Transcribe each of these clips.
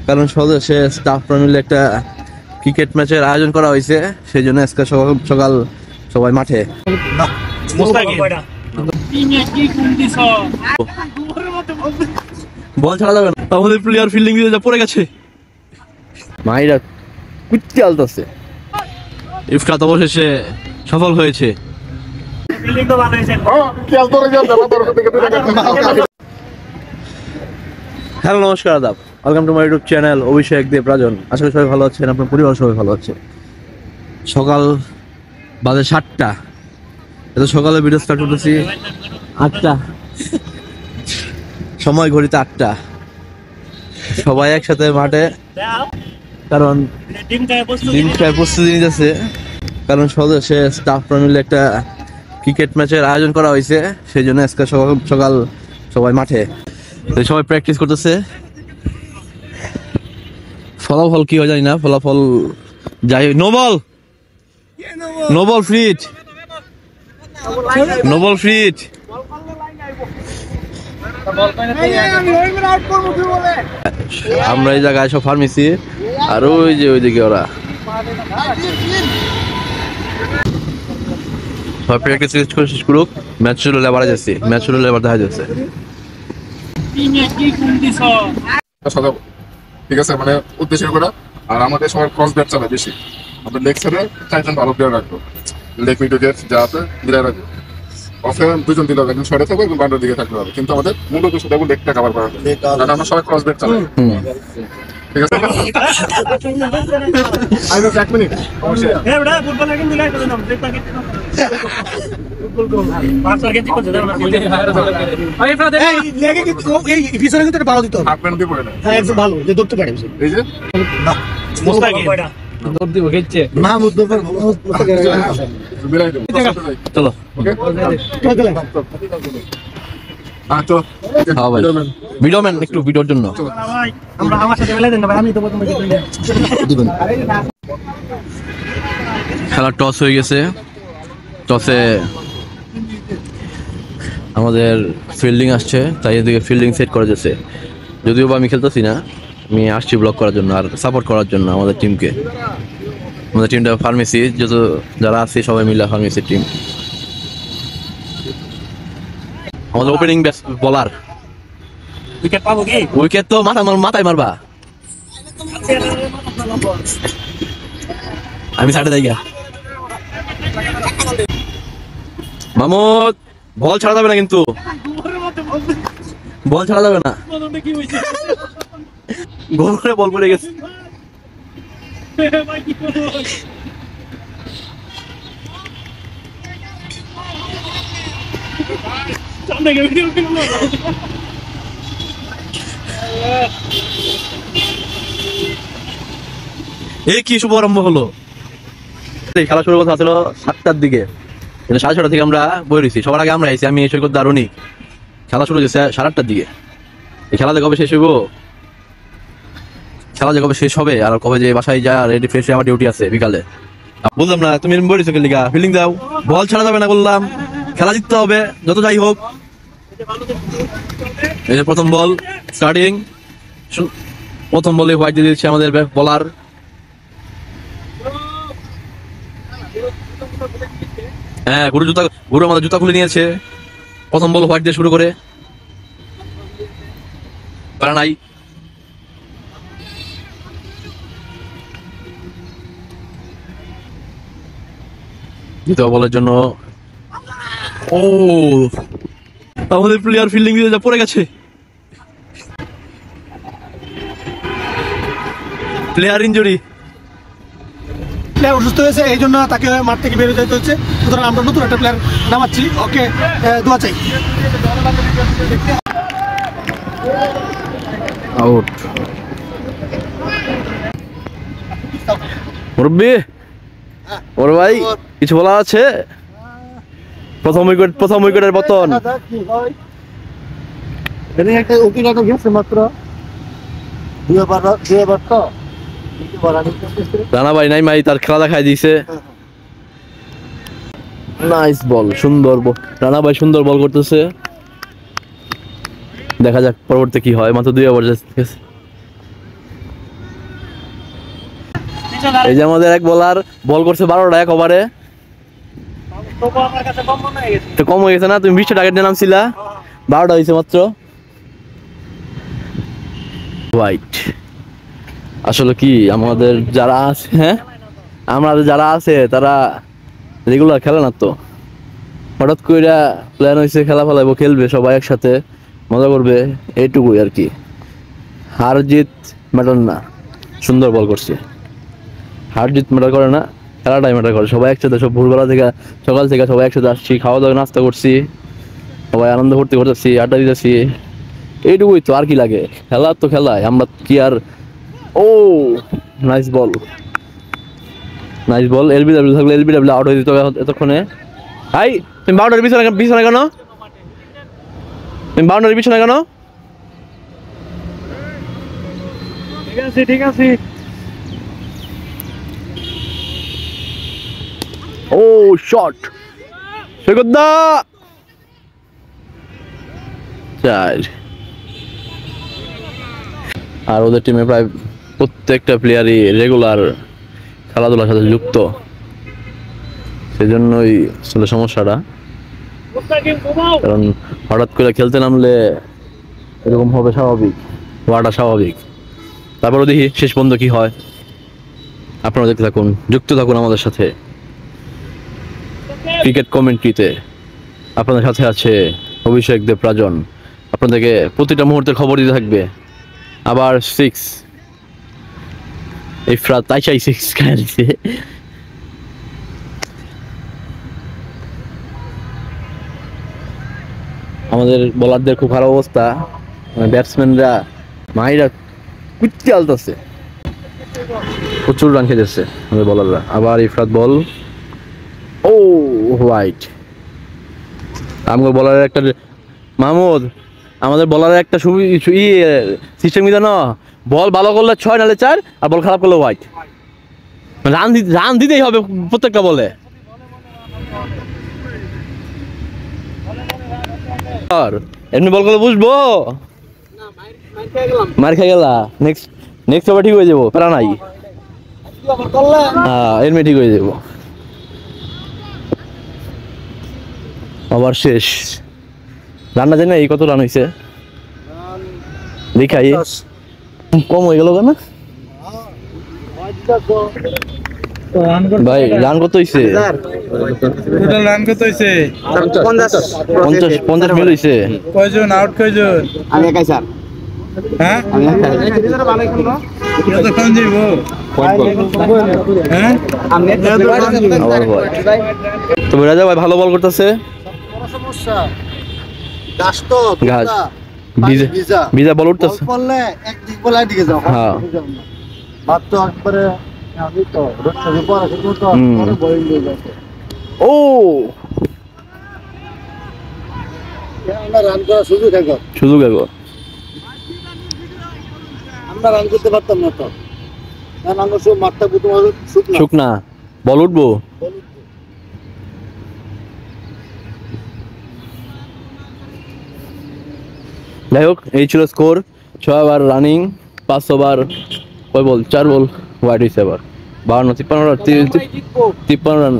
কারণ স্বদেশে স্টাফরা মিলে একটা ক্রিকেট ম্যাচের আয়োজন করা হয়েছে, সেই জন্য আজকে সকাল সকাল সবাই মাঠে। বল ছাড়া যাবে না, আমাদের প্লেয়ার ফিল্ডিং দিয়ে যা পড়ে গেছে, মাইরা কুত্তি আলতাছে। ইফরাত অবশেষে সফল হয়েছে। হ্যালো নমস্কার আদাব, welcome to my YouTube channel Abhishek Dev Rajan. আশা করি সবাই ভালো আছেন, আপনার পরিবার সবাই ভালো আছে। সকাল বাজে 7টা, এত সকালে ভিডিও স্টার্ট করতেছি 8টা, সময় ঘড়িতে 8টা। সবাই একসাথে মাঠে, কারণ দিনটায় প্রস্তুতি নিতেছে। কারণ স্বদেশে স্টাফরা মিলে একটা ক্রিকেট ম্যাচের আয়োজন করা হয়েছে, সেই জন্য আজকে সকাল সকাল সবাই মাঠে, সবাই প্র্যাকটিস করতেছে। ফলাফল কি হয় জানি না, ফলাফল যাই নোবল নোবল ফ্রিট নোবল ফ্রিট। আমরা এই জায়গায় সব ফার্মেসি, আর ওই যে ওইদিকে ওরা সব প্র্যাকটিস শেষ করুক, ম্যাচ শুরু হলে আবার যাচ্ছি, ম্যাচ শুরু হলে আবার দেখা যাচ্ছে। ঠিক আছে, মানে উদ্দেশ্য করা। আর আমাদের সবার ক্রস ব্যাট চালায় বেশি, আমাদের লেগ সাইডে 4জন ভালো প্লেয়ার রাখবো, লেগ মিড উইকেট যা আছে মিলাই রাখবো। অফে 2জন দিলে হবে, একজন সাইডে থাকবে এবং বাউন্ডারির দিকে থাকতে হবে, কিন্তু আমাদের মূল উদ্দেশ্য থাকবে লেগটা কভার করা, কারণ আমরা সবাই ক্রস ব্যাট চালাই। ঠিক আছে, আইনো 1 মিনিট অবশ্যই। চলো ভিডিও ম্যান, একটু ভিডিওর জন্য খেলা টস হয়ে গেছে। টসে আমাদের ফিল্ডিং আসছে, তাই এদিকে ফিল্ডিং সেট করা যাচ্ছে। যদিও বা আমি খেলতেছি না, আমি আসছি ব্লক করার জন্য আর সাপোর্ট করার জন্য আমাদের টিমকে। আমাদের টিমটা ফার্মেসি, যত যারা আছে সবাই মিলে ফার্মেসির টিম। আমাদের ওপেনিং বলার উইকেট পাবো কি? উইকেট তো মাথায় মারবা। আমি সাইডে যাই গা। মামুদ, বল ছাড়া যাবে না, কিন্তু বল ছাড়া যাবে না। গোল করে বল পড়ে গেছে। এই কি শুভ আরম্ভ হলো। খেলা শুরু কথা ছিল 7টার দিকে, 6:30 থেকে আমরা বই রয়েছি। সবার আগে আমরা আইছি, আমি সৈকত দারুণী। খেলা শুরু হয়েছে 8:30 দিকে। এই খেলা কবে শেষ হইব, খেলা যে কবে শেষ হবে আর কবে যে বাসায় যা রেডি ফ্রেশ হয়ে আমার ডিউটি আছে বিকালে। বললাম না তুমি বই রয়েছো লিগা, ফিল্ডিং দাও, বল ছাড়া যাবে না বললাম, খেলা জিততে হবে যত যাই হোক। এই যে প্রথম বল স্টার্টিং, প্রথম বলে হোয়াইট দিয়ে দিচ্ছে আমাদের বলার। হ্যাঁ, গুরু আমাদের জুতা খুলে নিয়েছে। প্রথম বল হোয়াইট দিয়ে শুরু করে পারা নাই। দ্বিতীয় বলের জন্য ও আমাদের প্লেয়ার ফিল্ডিং দিয়ে যা পড়ে গেছে, প্লেয়ার ইনজুরি, প্লেয়ার অসুস্থ হয়েছে, এই জন্য তাকে মাঠ থেকে বের হয়ে যেতে হচ্ছে। সুতরাং আমরা নতুন একটা প্লেয়ার নামাচ্ছি, ওকে দোয়া চাই। আউট। মুরব্বি, ওর ভাই কিছু বলা আছে? প্রথম উইকেটের পতন। রানা ভাই নাই মাই তার খেলা দেখাই দিয়েছে। নাইস বল, সুন্দর বল, রানা ভাই সুন্দর বল করতেছে। দেখা যাক পরবর্তী কি হয়, মাত্র 2 ওভার। এই যে আমাদের এক বোলার বল করছে 12টা এক ওভারে, তো কম হয়ে গেছে না? তুমি 20টা টার্গেট নিয়ে নামছিলা, 12টা হয়েছে মাত্র। হোয়াইট আসলে কি আমাদের যারা আছে, হ্যাঁ আমাদের যারা আছে তারা রেগুলার খেলে না, তো হঠাৎ করে প্ল্যান হয়েছে খেলা ফেলাইবো, খেলবে সবাই একসাথে, মজা করবে, এইটুকুই আর কি। হার জিত ম্যাটার না, সুন্দর বল করছে, হার জিত ম্যাটার করে না, খেলাটাই ম্যাটার করে। সবাই একসাথে, সব ভোরবেলা থেকে সকাল থেকে সবাই একসাথে আসছি, খাওয়া দাওয়া নাস্তা করছি, সবাই আনন্দ করতে করতেছি, আড্ডা দিতেছি, এইটুকুই তো, আর কি লাগে? খেলা তো খেলায়, আমরা কি আর। Oh nice ball, nice ball. LBW থাকলে এলবিডব্লিউ আউট হয়ে যেত এতক্ষণে। হাই তুমি বাউন্ডারি পিছনে কেন? তুমি বাউন্ডারি পিছনে কেন? ঠিক আছে। ও শট, সৈকত দা 4। আর ওদের টিমে প্রায় প্রত্যেকটা প্লেয়ারই রেগুলার খেলাধুলার সাথে যুক্ত, সেজন্যই আসলে সমস্যাটা। কারণ হঠাৎ করে খেলতে নামলে এরকম হবে, স্বাভাবিক হওয়াটা স্বাভাবিক। তারপরও দেখি শেষ পর্যন্ত কি হয়। আপনারা দেখতে থাকুন, যুক্ত থাকুন আমাদের সাথে। ক্রিকেট কমেন্ট্রিতে আপনাদের সাথে আছে অভিষেক দেবরাজন, আপনাদেরকে প্রতিটা মুহূর্তের খবর দিতে থাকবে। আবার 6 ইফরাত তাইচাই 6 খায় দিছে। আমাদের বোলারদের খুব খারাপ অবস্থা, ব্যাটসম্যানরা মাইরা কুচ্চি আলতাছে, প্রচুর রান খেতেছে আমাদের বোলাররা। আবার ইফরাত বল, ও হোয়াইট। আমাদের বলারের একটা মাহমুদ, আমাদের বলারের একটা সিস্টেম কি জানো? বল ভালো করলে 6 নালে 4, আর বল খারাপ করলে হোয়াইট। রান দিতেই হবে প্রত্যেকটা বলে। আর এমনি বল করলে বুঝবো, মার খেয়ে গেলা, নেক্সট ওভার ঠিক হয়ে যাবো, প্যারা নাই। হ্যাঁ এমনি ঠিক হয়ে যাবো। আবার শেষ রান্না জানি না, এই কত রান হয়েছে দেখাই, কম হয়ে গেল কেন ভাই? রান কত হয়েছে? রান কত হয়েছে? 50 মিল হয়েছে। কয়জন আউট, কয়জন? আমি একাই স্যার। হ্যাঁ আমি একাই। কতক্ষণ যাইব? হ্যাঁ আবার বল। তবে রাজা ভাই ভালো বল করতেছে। সমস্যা গাছ তো ঘাস ভিজা ভিজা বল উঠতেছে। বললে একদিক বলে একদিকে যাও। হ্যাঁ ভাত তো একবারে আমি তো রোদটা পরে শুধু তো পরে বই নিয়ে যাচ্ছে। ও আমরা রান করার সুযোগ এখন, সুযোগ এগো, আমরা রান করতে পারতাম না তো, কারণ আমরা সব মাঠটা প্রথম শুকনো। শুকনা বল উঠবো। যাই হোক, এই ছিল স্কোর। 6 ওভার রানিং, 5 ওভার, কয় বল? 4 বল হোয়াইট হয়েছে। আবার 52-53 রান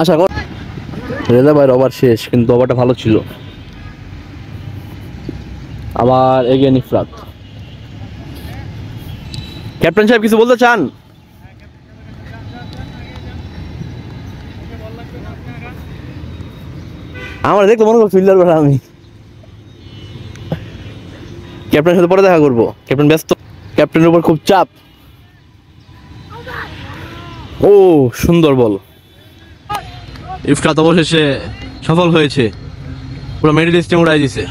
আশা কর। রেজা ভাইয়ের ওভার শেষ, কিন্তু ওভারটা ভালো ছিল। আবার এগেন ইফরাত। ক্যাপ্টেন সাহেব কিছু বলতে চান? আমার দেখতে মনে করছি ফিল্ডার করা, আমি ক্যাপ্টেনের সাথে পরে দেখা করবো। ক্যাপ্টেন ব্যস্ত, ক্যাপ্টেনের উপর খুব চাপ। ও সুন্দর বল, ইফরাত অবশেষে সফল হয়েছে, পুরো মেডেল সিস্টেম উড়াই দিছে।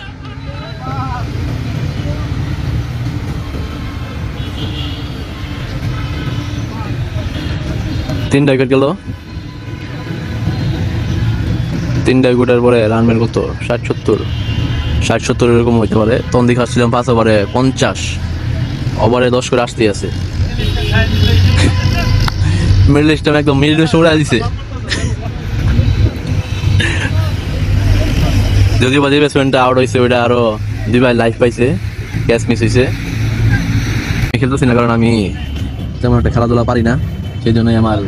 তিনটা উইকেট গেল, 3টা উইকেটের পরে রান বের কত? 60-70 এরকম হইতে পারে। তখন দেখে আসছিলাম 5 ওভারে 50, ওভারে 10 করে আসতেই আছে। মিডল সিস্টেম একদম মিডল সিস্টেম উড়াই দিছে। যদিও বা যে ব্যাটসম্যানটা আউট হয়েছে ওইটা আরো 2 ভাই লাইফ পাইছে, ক্যাচ মিস হয়েছে। আমি খেলতেছি না কারণ আমি তেমন একটা খেলাধুলা পারি না, সেই জন্যই আমার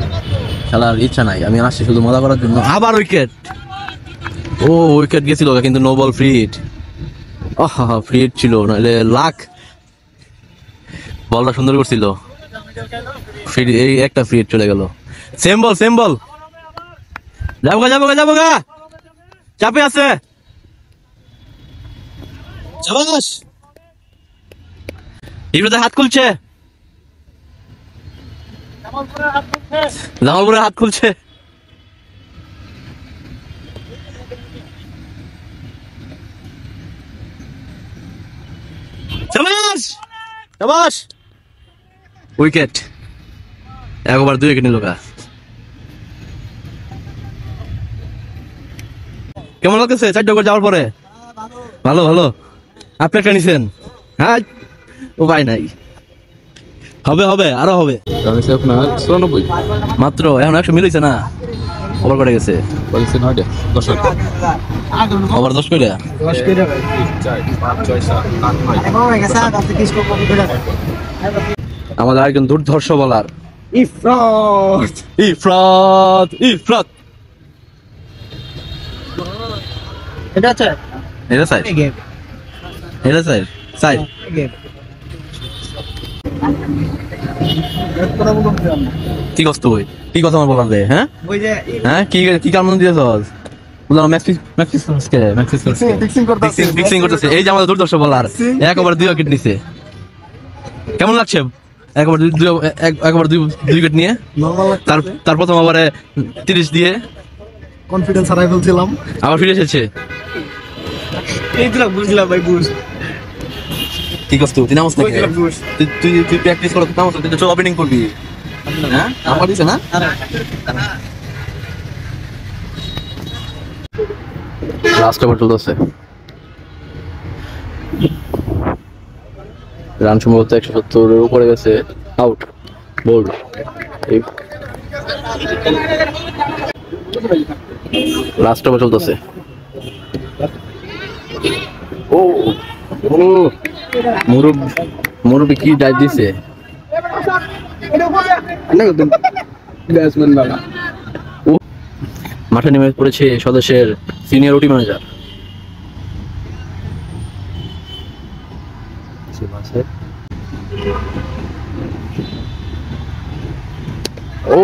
খেলার ইচ্ছা নাই। আমি আসছি শুধু মজা করার জন্য। আবার উইকেট, ও উইকেট গেছিল কিন্তু no ball, free hit. Free hit ছিল, নাহলে লাখ। বলটা সুন্দর করছিল, ফ্রি, এই একটা ফ্রি হিট চলে গেল। সেম বল, সেম বল, যাবো গা, চাপে আছে। শাবাশ, ইবরাতে হাত খুলছে, জামালপুরে হাত খুলছে। শাবাশ শাবাশ, উইকেট। 1 ওভার 2 উইকেট নিল গা। কেমন লাগতেছে 4টা ওভার যাওয়ার পরে? ভালো ভালো। আপনি একটা নিছেন? হ্যাঁ, উপায় নাই, হবে হবে, আরো হবে। আপনার 94 মাত্র এখন 100 মিল হয়েছে না, ওভার করে গেছে। বলছে 9টা 10 ওভার 10 করে। 10 করে ভাই 4 5 6 7 8 9 এখন হয়ে গেছে আপনি কি স্কোর কত করে আমাদের একজন দুর্ধর্ষ বলার ইফরাত ইফরাত। এটা আছে এটা সাইড, গেম এটা সাইড, সাইড। গেম কোন কোন প্ল্যান কি কষ্ট হই, কি কথা আমার বলার দে? হ্যাঁ ওই যে হ্যাঁ, কি কি কাম দিয়েছস? বুঝলাম, ফিক্সিং করতেছে। এই যে আমাদের দুর্দর্শ বলার 1 ওভার 2 উইকেট নিছে। কেমন লাগছে 1 ওভার 2 উইকেট নিয়ে? তার প্রথম ওভারে 30 দিয়ে কনফিডেন্স হারাই ফেলছিলাম। আবার ফিরে এসেছে। এইগুলা বুঝলাম ভাই, বুঝ কি করছ তুই? নামাজ নাকি? তুই প্র্যাকটিস করো, নামাজ তুই তো ওপেনিং করবি। হ্যাঁ, আমার দিছে না? লাস্ট ওভার চলতেছে, রান সম্ভবত 170 এর উপরে গেছে। Out, bold. লাস্ট ওভার চলতেছে। ও মুরব্বি কি ডাইভ দিছে? মাঠে নেমে পড়েছে সদস্যের সিনিয়র ওটি ম্যানেজার। ও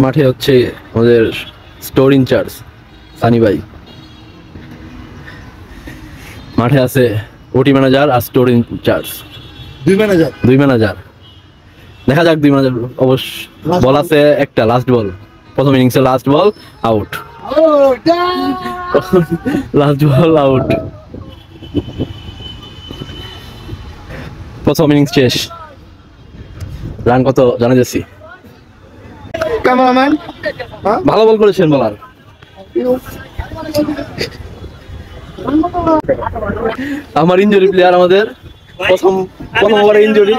মাঠে হচ্ছে আমাদের স্টোর ইনচার্জ সানি ভাই। মাঠে আছে ওটি ম্যানেজার আর স্টোর ইনচার্জ, দুই ম্যানেজার। দেখা যাক 2 ম্যানেজার। অবশ্য বল আছে একটা, লাস্ট বল, প্রথম ইনিংসে লাস্ট বল, আউট। লাস্ট বল আউট, প্রথম ইনিংস শেষ। রান কত জানা যাচ্ছি? ক্যামেরাম্যান ভালো বল করেছেন বলার। আমার ইনজুরি প্লেয়ার, আমাদের প্রথম ওভারে ইনজুরি।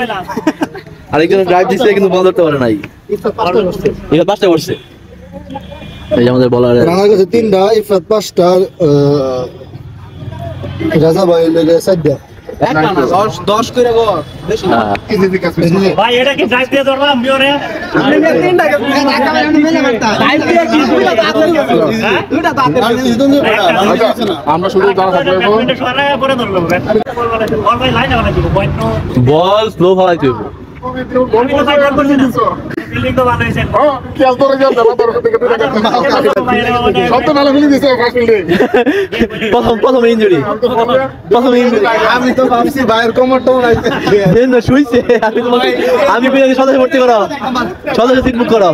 আরেকজন ড্রাইভ দিচ্ছে কিন্তু বল ধরতে পারে নাই। এটা 5টা করছে। এই যে আমাদের বলার রানা গেছে 3টা, ইফরাত 5টা, রাজা ভাই লেগে 4টা। 10 করে গো বেশি ভাই এটা কি ড্রাইভ দিয়ে ধরলাম বিওরে আপনি 3টা মেলে মারতা ড্রাইভ দিয়ে কি দুইটা দাঁতের আমরা শুধু দাঁড়া থাকবো পরে ধরলাম বল ভাই লাইন আনা দিব পয়েন্ট বল স্লো ফলাই তুই। ফিল্ডিং তো ভালো হয়েছে খেয়াল করে যান দাদা তোর থেকে সব তো ভালো ফিল্ডিং দিছে ফার্স্ট ফিল্ডিং প্রথম ইনজুরি। আমি তো ভাবছি ভাইয়ের কোমরটা উড়াইছে শুইছে। আমি বলি সদস্য ভর্তি করো, সদস্য সিট বুক করো।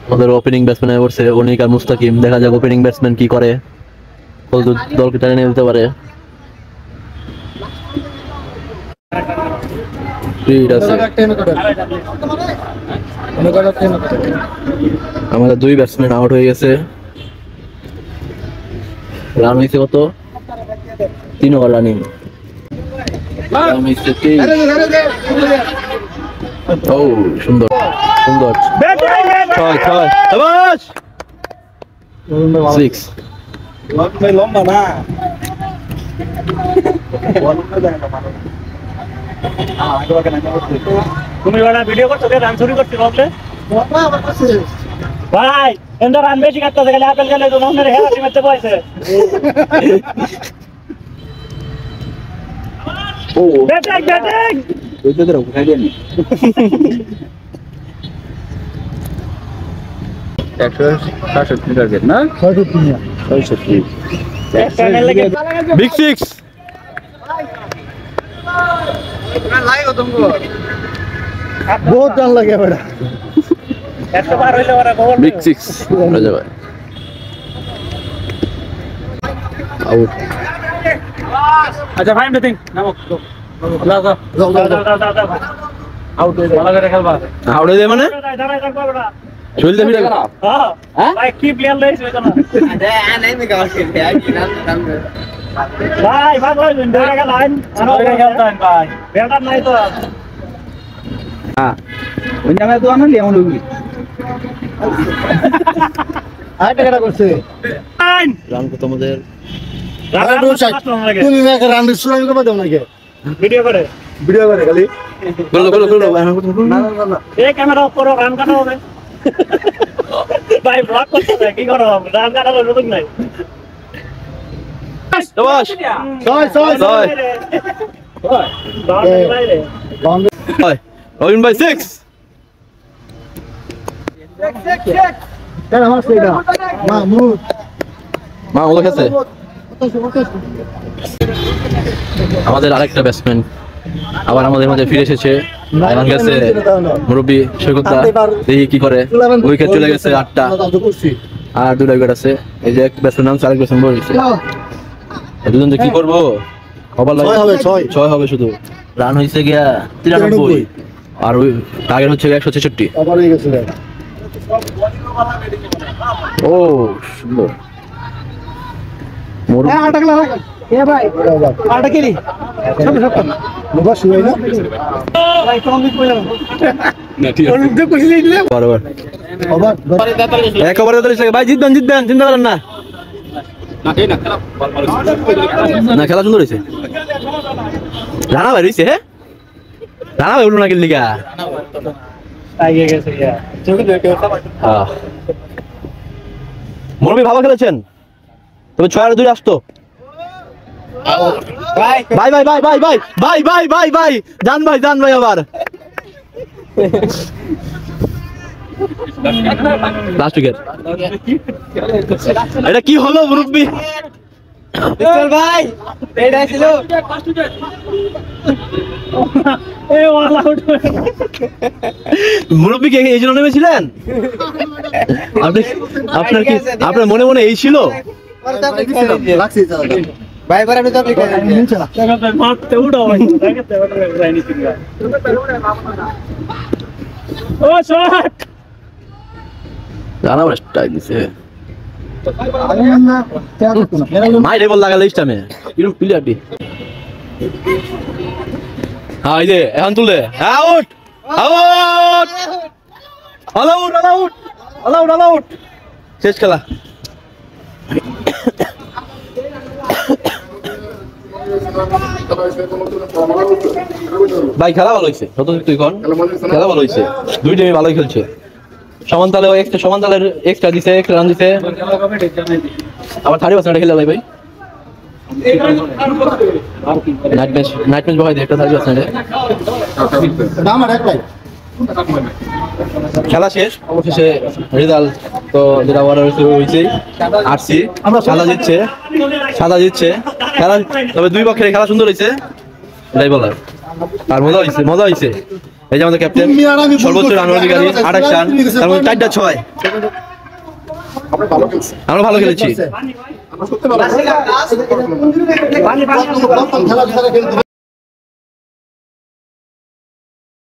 আমাদের ওপেনিং ব্যাটসম্যান পড়ছে অনিক আর মুস্তাকিম। দেখা যাক ওপেনিং ব্যাটসম্যান কি করে, দলকে টেনে নিয়ে যেতে পারে। আমাদের 2 ব্যাটসম্যান আউট হয়ে গেছে। রান হয়েছে কত? 3 ওভার রানিং। ও সুন্দর। সুন্দর। ছয় ছয় শাবাশ। 6 লম্বা না তুমি ওরা ভিডিও করছো রান চুরি করছি বলতে ভাই এন্ড রান বেশি কাটতে গেলে আপেল গেলে তো মনের হেরা টিমেতে বসে ও ব্যাটিং ব্যাটিং ওই তো ধরো খাই দেন 167 টার্গেট না 663 চ্যানেল লাগে বিগ 6 বহুত টান লাগে বেটা একবার হইলে ওরা খবর বিগ 6 রাজা ভাই আউট। আচ্ছা ফাইন ব্যাটিং নামো আউট হয়ে ভালো করে খেলবা আউট হয়ে যায় মানে দাঁড়াই থাকবা বড়া শরীর দাবি রাখা হ্যাঁ ভাই কি প্লেয়ার লইছে এটা না ভাই ভাগ হইলেন ধরে গেল লাইন ধরে খেলতেন ভাই ব্যাটার নাই তো হ্যাঁ ওই জায়গায় তো আনলি এমন হইবি আর টাকাটা করছে লাইন রান কত আমাদের তুমি একটা রান শুরু করবে দাও নাকি ভিডিও করে ভিডিও করে খালি করলো না না না এই ক্যামেরা অফ করো রান কাটা হবে ভাই ব্লক করতে কি করো রান কাটা হবে নতুন নাই শাবাশ ছয় ছয় ছয় বাইরে ছয় রবিন ভাই 6 কেন আমার সেইটা মাহমুদ মা ওলা গেছে আমাদের আরেকটা ব্যাটসম্যান আবার আমাদের মাঝে ফিরে এসেছে এখন গেছে মুরব্বী সৈকতদা দেখি কি করে উইকেট চলে গেছে 8টা আর 2টা উইকেট আছে এই যে এক ব্যাটসম্যান নাম আরেক ব্যাটসম্যান বলেছে দুজন যে কি করবো কবার লাগে 6 হবে 6 6 হবে শুধু রান হইছে গিয়া 93 আর ওই টার্গেট হচ্ছে 166 আবার হয়ে গেছে ও সুন্দর মুরব্বী হ্যাঁ আটা গেল এ ভাই আটা কেলি সব সব মুবাস শুই না ভাই কোন দিক কইলাম না ঠিক আছে কোন দিক কইলি দিলে বরাবর অবাক এক ওভারে 43 টাকা ভাই জিতবেন চিন্তা করেন না না খেলা সুন্দর হয়েছে রানা ভাই রয়েছে হ্যাঁ রানা ভাই উঠলো না কিনলি গা আগে গেছে ইয়া মুরব্বী ভালো খেলেছেন তবে 6 আর 2 আসতো ভাই ভাই ভাই ভাই ভাই ভাই ভাই ভাই ভাই ভাই জান ভাই আবার লাস্ট উইকেট এটা কি হলো মুরব্বী ভাই এটা ছিল এ ওয়াল আউট মুরব্বী কে এই জন্য নেমেছিলেন আপনি আপনার মনে মনে এই ছিল লাগছে ভাই এবার আমি তো আপনি দেখতে মারতে উঠাও ভাই দেখতে ওটা রাইনি কিনগা ও শট রানা ভাই স্ট্রাইক দিছে আমি না কেন না মাই রেবল লাগালে ইস্টামে কিরম প্লেয়ারটি হ্যাঁ এই যে এখন তুলে আউট আউট অল আউট শেষ খেলা ভাই খেলা ভালো হয়েছে কত তুই কোন খেলা ভালো হয়েছে দুই টিমই ভালোই খেলছে সমান তালে সমান তালের এক্সট্রা দিছে একটা রান দিছে আবার 30% খেলে ভাই নাইট ম্যাচ বহাই দিয়ে একটা 30% আমার এক ভাই খেলা শেষ অবশেষে রেজাল্ট তো যেটা অর্ডার হয়েছে আসছি সাদা জিতছে খেলা তবে দুই পক্ষের খেলা সুন্দর হয়েছে এটাই বলার আর মজা হয়েছে এই যে আমাদের ক্যাপ্টেন সর্বোচ্চ রান অধিকারী 28 রান তার মধ্যে 4টা 6 আমরা ভালো খেলেছি আমরা সত্যি ভালো পানি খেলা খেলতে